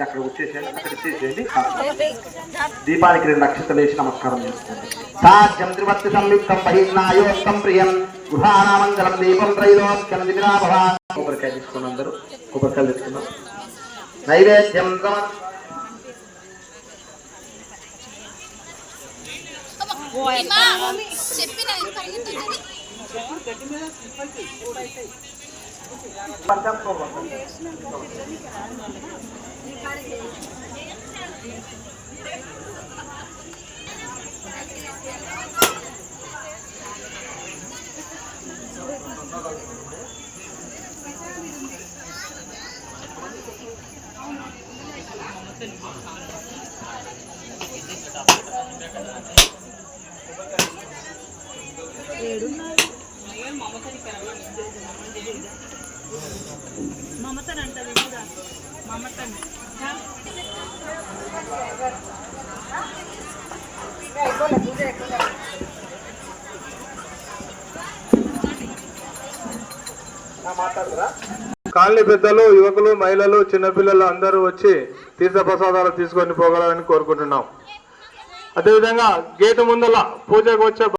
అక్కడ వచ్చేసేయండి, అక్కడ ఇచ్చేసేయండి. దీపానికి 2 నక్షత్రాలు వేసి నమస్కారం చేసుకోండి. సాధ్యం త్రివర్తి సంయుక్తం బహిర్నాయోక్తం ప్రియం గృహానామంగళం దీపం త్రైలోక్యం దివిరాభవ. కొబ్బరికాయ తీసుకుని అందరూ కొబ్బరికాయలు తెచ్చుకున్నాం. నైవేద్యం మమతనంట మమతని కాలనీ పెద్దలు, యువకులు, మహిళలు, చిన్నపిల్లలు అందరూ వచ్చి తీర్థ ప్రసాదాలు తీసుకొని పోగలరని కోరుకుంటున్నాం. అదేవిధంగా గేటు ముందల పూజకు వచ్చే